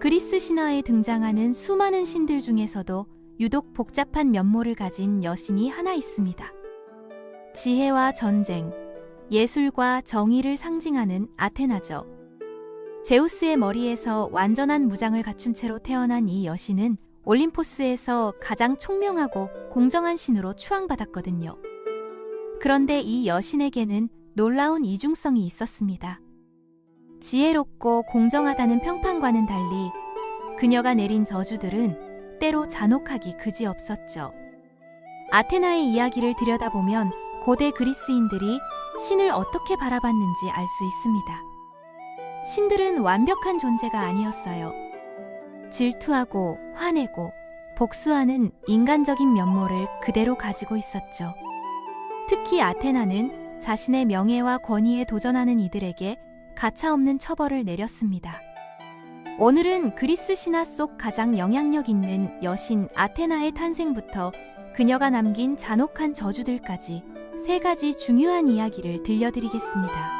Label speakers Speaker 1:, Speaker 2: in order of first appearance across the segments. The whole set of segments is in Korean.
Speaker 1: 그리스 신화에 등장하는 수많은 신들 중에서도 유독 복잡한 면모를 가진 여신이 하나 있습니다. 지혜와 전쟁, 예술과 정의를 상징하는 아테나죠. 제우스의 머리에서 완전한 무장을 갖춘 채로 태어난 이 여신은 올림포스에서 가장 총명하고 공정한 신으로 추앙받았거든요. 그런데 이 여신에게는 놀라운 이중성이 있었습니다. 지혜롭고 공정하다는 평판과는 달리 그녀가 내린 저주들은 때로 잔혹하기 그지없었죠. 아테나의 이야기를 들여다보면 고대 그리스인들이 신을 어떻게 바라봤는지 알 수 있습니다. 신들은 완벽한 존재가 아니었어요. 질투하고 화내고 복수하는 인간적인 면모를 그대로 가지고 있었죠. 특히 아테나는 자신의 명예와 권위에 도전하는 이들에게 가차없는 처벌을 내렸습니다. 오늘은 그리스 신화 속 가장 영향력 있는 여신 아테나의 탄생부터 그녀가 남긴 잔혹한 저주들까지 3가지 중요한 이야기를 들려드리겠습니다.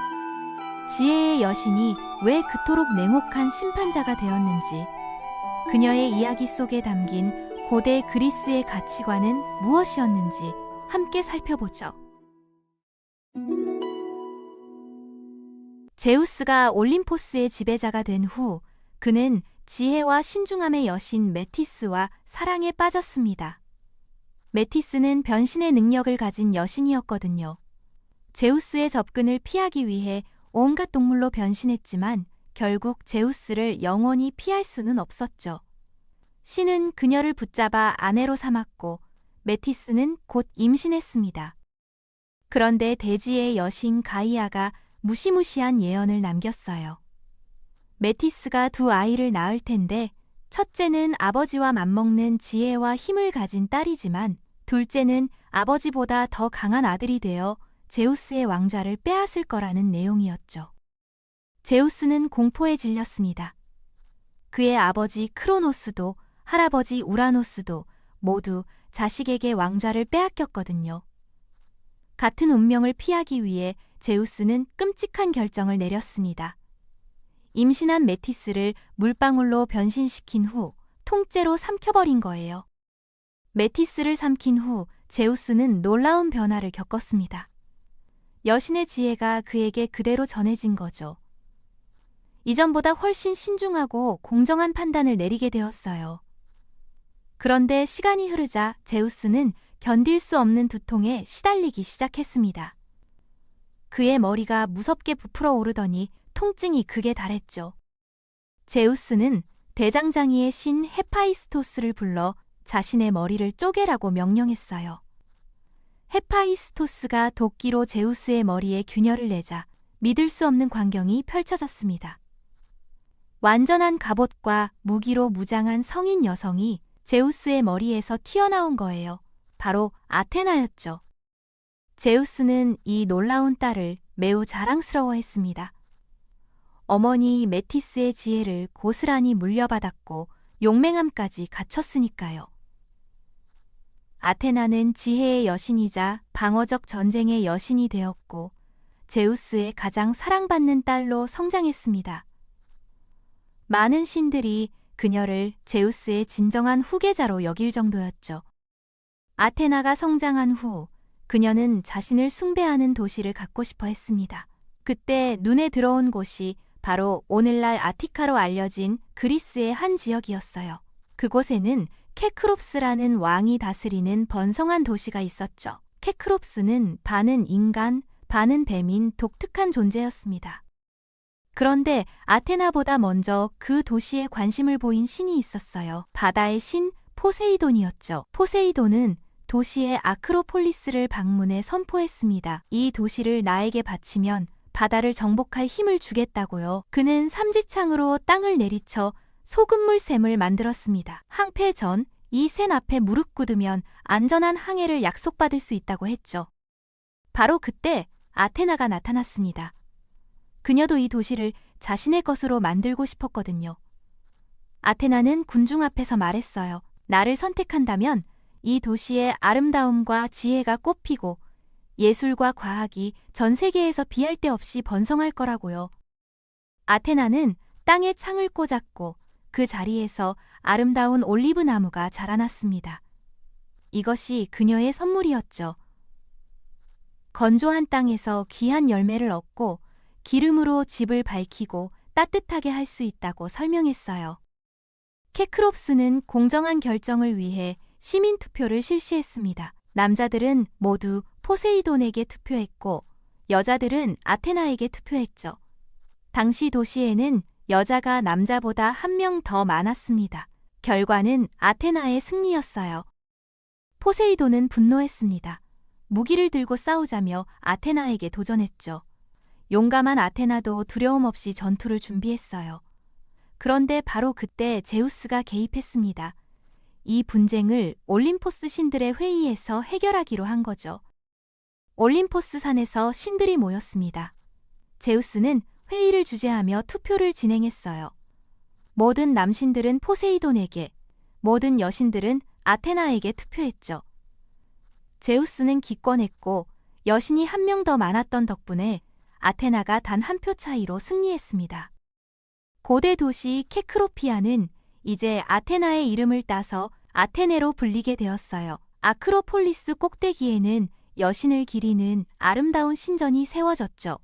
Speaker 1: 지혜의 여신이 왜 그토록 냉혹한 심판자가 되었는지, 그녀의 이야기 속에 담긴 고대 그리스의 가치관은 무엇이었는지 함께 살펴보죠. 제우스가 올림포스의 지배자가 된 후 그는 지혜와 신중함의 여신 메티스와 사랑에 빠졌습니다. 메티스는 변신의 능력을 가진 여신이었거든요. 제우스의 접근을 피하기 위해 온갖 동물로 변신했지만 결국 제우스를 영원히 피할 수는 없었죠. 신은 그녀를 붙잡아 아내로 삼았고 메티스는 곧 임신했습니다. 그런데 대지의 여신 가이아가 무시무시한 예언을 남겼어요. 메티스가 2 아이를 낳을 텐데 첫째는 아버지와 맞먹는 지혜와 힘을 가진 딸이지만 둘째는 아버지보다 더 강한 아들이 되어 제우스의 왕좌를 빼앗을 거라는 내용이었죠. 제우스는 공포에 질렸습니다. 그의 아버지 크로노스도 할아버지 우라노스도 모두 자식에게 왕좌를 빼앗겼거든요. 같은 운명을 피하기 위해 제우스는 끔찍한 결정을 내렸습니다. 임신한 메티스를 물방울로 변신시킨 후 통째로 삼켜버린 거예요. 메티스를 삼킨 후 제우스는 놀라운 변화를 겪었습니다. 여신의 지혜가 그에게 그대로 전해진 거죠. 이전보다 훨씬 신중하고 공정한 판단을 내리게 되었어요. 그런데 시간이 흐르자 제우스는 견딜 수 없는 두통에 시달리기 시작했습니다. 그의 머리가 무섭게 부풀어 오르더니 통증이 극에 달했죠. 제우스는 대장장이의 신 헤파이스토스를 불러 자신의 머리를 쪼개라고 명령했어요. 헤파이스토스가 도끼로 제우스의 머리에 균열을 내자 믿을 수 없는 광경이 펼쳐졌습니다. 완전한 갑옷과 무기로 무장한 성인 여성이 제우스의 머리에서 튀어나온 거예요. 바로 아테나였죠. 제우스는 이 놀라운 딸을 매우 자랑스러워했습니다. 어머니 메티스의 지혜를 고스란히 물려받았고 용맹함까지 갖췄으니까요. 아테나는 지혜의 여신이자 방어적 전쟁의 여신이 되었고 제우스의 가장 사랑받는 딸로 성장했습니다. 많은 신들이 그녀를 제우스의 진정한 후계자로 여길 정도였죠. 아테나가 성장한 후 그녀는 자신을 숭배하는 도시를 갖고 싶어 했습니다. 그때 눈에 들어온 곳이 바로 오늘날 아티카로 알려진 그리스의 한 지역이었어요. 그곳에는 케크롭스라는 왕이 다스리는 번성한 도시가 있었죠. 케크롭스는 반은 인간, 반은 뱀인 독특한 존재였습니다. 그런데 아테나보다 먼저 그 도시에 관심을 보인 신이 있었어요. 바다의 신 포세이돈이었죠. 포세이돈은 도시의 아크로폴리스를 방문해 선포했습니다. 이 도시를 나에게 바치면 바다를 정복할 힘을 주겠다고요. 그는 삼지창으로 땅을 내리쳐 소금물 샘을 만들었습니다. 항폐 전 이 샘 앞에 무릎 꿇으면 안전한 항해를 약속받을 수 있다고 했죠. 바로 그때 아테나가 나타났습니다. 그녀도 이 도시를 자신의 것으로 만들고 싶었거든요. 아테나는 군중 앞에서 말했어요. 나를 선택한다면 이 도시의 아름다움과 지혜가 꽃피고 예술과 과학이 전 세계에서 비할 데 없이 번성할 거라고요. 아테나는 땅에 창을 꽂았고 그 자리에서 아름다운 올리브 나무가 자라났습니다. 이것이 그녀의 선물이었죠. 건조한 땅에서 귀한 열매를 얻고 기름으로 집을 밝히고 따뜻하게 할 수 있다고 설명했어요. 케크롭스는 공정한 결정을 위해 시민 투표를 실시했습니다. 남자들은 모두 포세이돈에게 투표했고 여자들은 아테나에게 투표했죠. 당시 도시에는 여자가 남자보다 한 명 더 많았습니다. 결과는 아테나의 승리였어요. 포세이돈은 분노했습니다. 무기를 들고 싸우자며 아테나에게 도전했죠. 용감한 아테나도 두려움 없이 전투를 준비했어요. 그런데 바로 그때 제우스가 개입했습니다. 이 분쟁을 올림포스 신들의 회의에서 해결하기로 한 거죠. 올림포스 산에서 신들이 모였습니다. 제우스는 회의를 주재하며 투표를 진행했어요. 모든 남신들은 포세이돈에게, 모든 여신들은 아테나에게 투표했죠. 제우스는 기권했고 여신이 한 명 더 많았던 덕분에 아테나가 단 한 표 차이로 승리했습니다. 고대 도시 케크로피아는 이제 아테나의 이름을 따서 아테네로 불리게 되었어요. 아크로폴리스 꼭대기에는 여신을 기리는 아름다운 신전이 세워졌죠.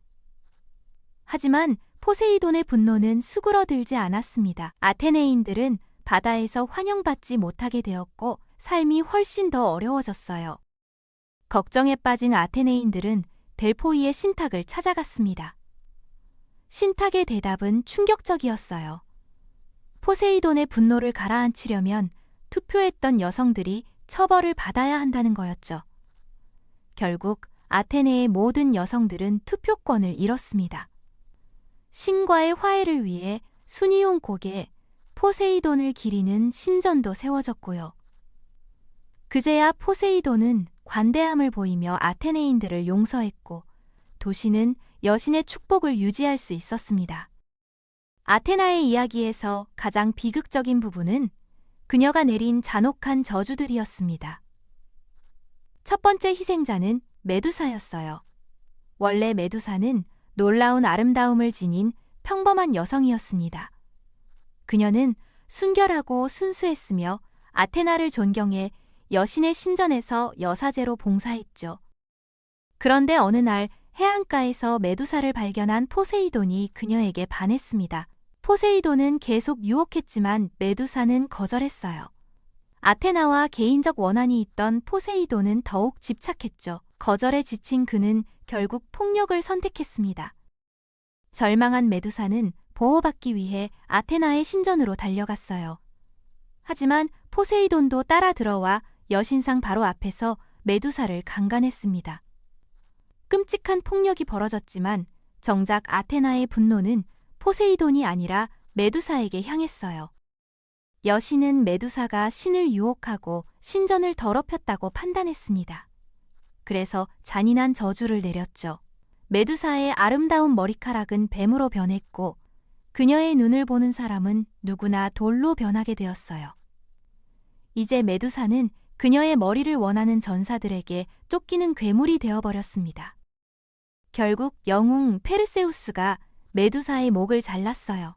Speaker 1: 하지만 포세이돈의 분노는 수그러들지 않았습니다. 아테네인들은 바다에서 환영받지 못하게 되었고 삶이 훨씬 더 어려워졌어요. 걱정에 빠진 아테네인들은 델포이의 신탁을 찾아갔습니다. 신탁의 대답은 충격적이었어요. 포세이돈의 분노를 가라앉히려면 투표했던 여성들이 처벌을 받아야 한다는 거였죠. 결국 아테네의 모든 여성들은 투표권을 잃었습니다. 신과의 화해를 위해 순이용 곡에 포세이돈을 기리는 신전도 세워졌고요. 그제야 포세이돈은 관대함을 보이며 아테네인들을 용서했고 도시는 여신의 축복을 유지할 수 있었습니다. 아테나의 이야기에서 가장 비극적인 부분은 그녀가 내린 잔혹한 저주들이었습니다. 첫 번째 희생자는 메두사였어요. 원래 메두사는 놀라운 아름다움을 지닌 평범한 여성이었습니다. 그녀는 순결하고 순수했으며 아테나를 존경해 여신의 신전에서 여사제로 봉사했죠. 그런데 어느 날 해안가에서 메두사를 발견한 포세이돈이 그녀에게 반했습니다. 포세이돈은 계속 유혹했지만 메두사는 거절했어요. 아테나와 개인적 원한이 있던 포세이돈은 더욱 집착했죠. 거절에 지친 그는 결국 폭력을 선택했습니다. 절망한 메두사는 보호받기 위해 아테나의 신전으로 달려갔어요. 하지만 포세이돈도 따라 들어와 여신상 바로 앞에서 메두사를 강간했습니다. 끔찍한 폭력이 벌어졌지만 정작 아테나의 분노는 포세이돈이 아니라 메두사에게 향했어요. 여신은 메두사가 신을 유혹하고 신전을 더럽혔다고 판단했습니다. 그래서 잔인한 저주를 내렸죠. 메두사의 아름다운 머리카락은 뱀으로 변했고 그녀의 눈을 보는 사람은 누구나 돌로 변하게 되었어요. 이제 메두사는 그녀의 머리를 원하는 전사들에게 쫓기는 괴물이 되어버렸습니다. 결국 영웅 페르세우스가 메두사의 목을 잘랐어요.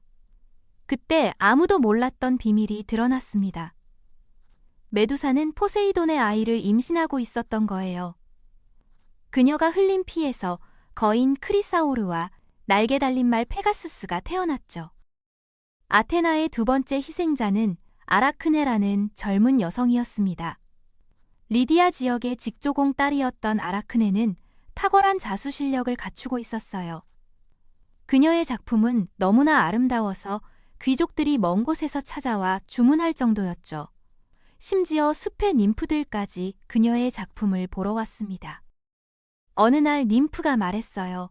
Speaker 1: 그때 아무도 몰랐던 비밀이 드러났습니다. 메두사는 포세이돈의 아이를 임신하고 있었던 거예요. 그녀가 흘린 피에서 거인 크리사오르와 날개 달린 말 페가수스가 태어났죠. 아테나의 두 번째 희생자는 아라크네라는 젊은 여성이었습니다. 리디아 지역의 직조공 딸이었던 아라크네는 탁월한 자수 실력을 갖추고 있었어요. 그녀의 작품은 너무나 아름다워서 귀족들이 먼 곳에서 찾아와 주문할 정도였죠. 심지어 숲의 님프들까지 그녀의 작품을 보러 왔습니다. 어느 날 님프가 말했어요.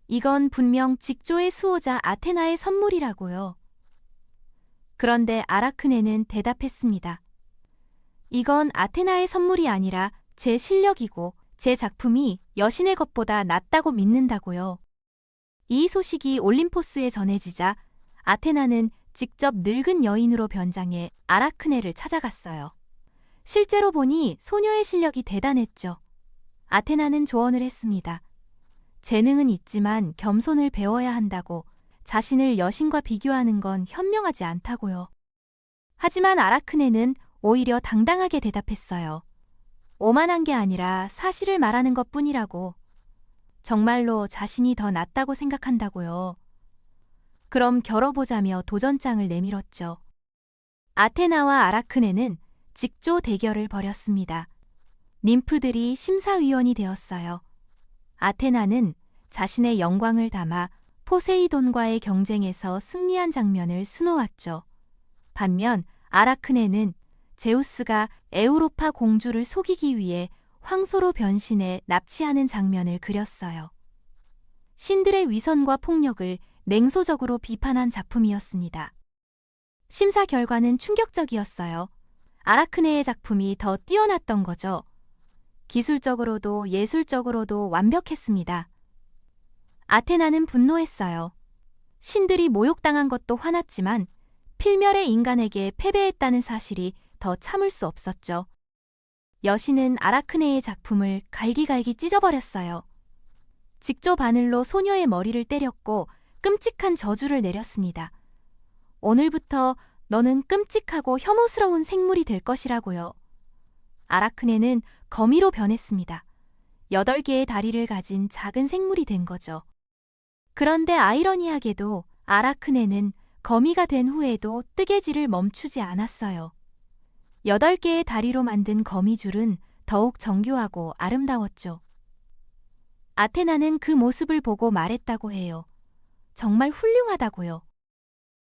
Speaker 1: 이건 분명 직조의 수호자 아테나의 선물이라고요. 그런데 아라크네는 대답했습니다. 이건 아테나의 선물이 아니라 제 실력이고 제 작품이 여신의 것보다 낫다고 믿는다고요. 이 소식이 올림포스에 전해지자 아테나는 직접 늙은 여인으로 변장해 아라크네를 찾아갔어요. 실제로 보니 소녀의 실력이 대단했죠. 아테나는 조언을 했습니다. 재능은 있지만 겸손을 배워야 한다고 자신을 여신과 비교하는 건 현명하지 않다고요. 하지만 아라크네는 오히려 당당하게 대답했어요. 오만한 게 아니라 사실을 말하는 것뿐이라고. 정말로 자신이 더 낫다고 생각한다고요. 그럼 겨뤄보자며 도전장을 내밀었죠. 아테나와 아라크네는 직조 대결을 벌였습니다. 님프들이 심사위원이 되었어요. 아테나는 자신의 영광을 담아 포세이돈과의 경쟁에서 승리한 장면을 수놓았죠. 반면 아라크네는 제우스가 에우로파 공주를 속이기 위해 황소로 변신해 납치하는 장면을 그렸어요. 신들의 위선과 폭력을 냉소적으로 비판한 작품이었습니다. 심사 결과는 충격적이었어요. 아라크네의 작품이 더 뛰어났던 거죠. 기술적으로도 예술적으로도 완벽했습니다. 아테나는 분노했어요. 신들이 모욕당한 것도 화났지만 필멸의 인간에게 패배했다는 사실이 더 참을 수 없었죠. 여신은 아라크네의 작품을 갈기갈기 찢어버렸어요. 직조 바늘로 소녀의 머리를 때렸고 끔찍한 저주를 내렸습니다. 오늘부터 너는 끔찍하고 혐오스러운 생물이 될 것이라고요. 아라크네는 거미로 변했습니다. 8개의 다리를 가진 작은 생물이 된 거죠. 그런데 아이러니하게도 아라크네는 거미가 된 후에도 뜨개질을 멈추지 않았어요. 8개의 다리로 만든 거미줄은 더욱 정교하고 아름다웠죠. 아테나는 그 모습을 보고 말했다고 해요. 정말 훌륭하다고요.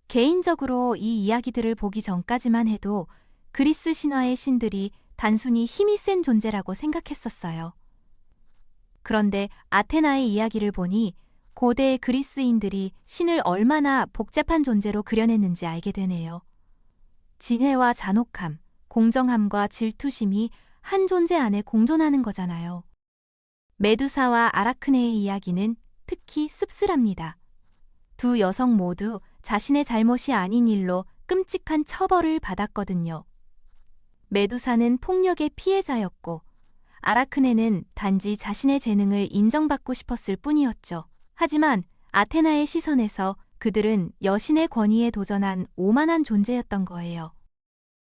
Speaker 1: 개인적으로 이 이야기들을 보기 전까지만 해도 그리스 신화의 신들이 단순히 힘이 센 존재라고 생각했었어요. 그런데 아테나의 이야기를 보니 고대 그리스인들이 신을 얼마나 복잡한 존재로 그려냈는지 알게 되네요. 진해와 잔혹함, 공정함과 질투심이 한 존재 안에 공존하는 거잖아요. 메두사와 아라크네의 이야기는 특히 씁쓸합니다. 두 여성 모두 자신의 잘못이 아닌 일로 끔찍한 처벌을 받았거든요. 메두사는 폭력의 피해자였고 아라크네는 단지 자신의 재능을 인정받고 싶었을 뿐이었죠. 하지만 아테나의 시선에서 그들은 여신의 권위에 도전한 오만한 존재였던 거예요.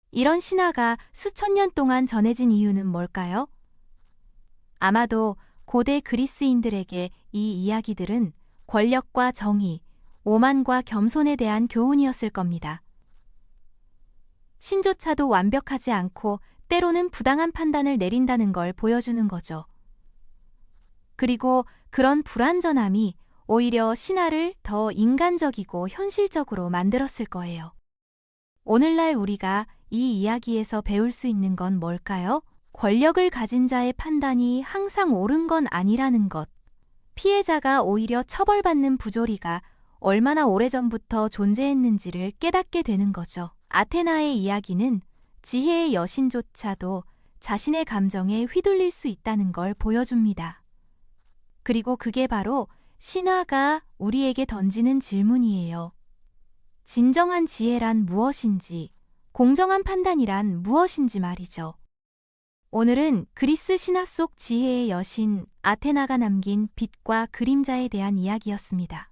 Speaker 1: 이런 신화가 수천 년 동안 전해진 이유는 뭘까요? 아마도 고대 그리스인들에게 이 이야기들은 권력과 정의, 오만과 겸손에 대한 교훈이었을 겁니다. 신조차도 완벽하지 않고 때로는 부당한 판단을 내린다는 걸 보여주는 거죠. 그리고 그런 불완전함이 오히려 신화를 더 인간적이고 현실적으로 만들었을 거예요. 오늘날 우리가 이 이야기에서 배울 수 있는 건 뭘까요? 권력을 가진 자의 판단이 항상 옳은 건 아니라는 것. 피해자가 오히려 처벌받는 부조리가 얼마나 오래전부터 존재했는지를 깨닫게 되는 거죠. 아테나의 이야기는 지혜의 여신조차도 자신의 감정에 휘둘릴 수 있다는 걸 보여줍니다. 그리고 그게 바로 신화가 우리에게 던지는 질문이에요. 진정한 지혜란 무엇인지, 공정한 판단이란 무엇인지 말이죠. 오늘은 그리스 신화 속 지혜의 여신 아테나가 남긴 빛과 그림자에 대한 이야기였습니다.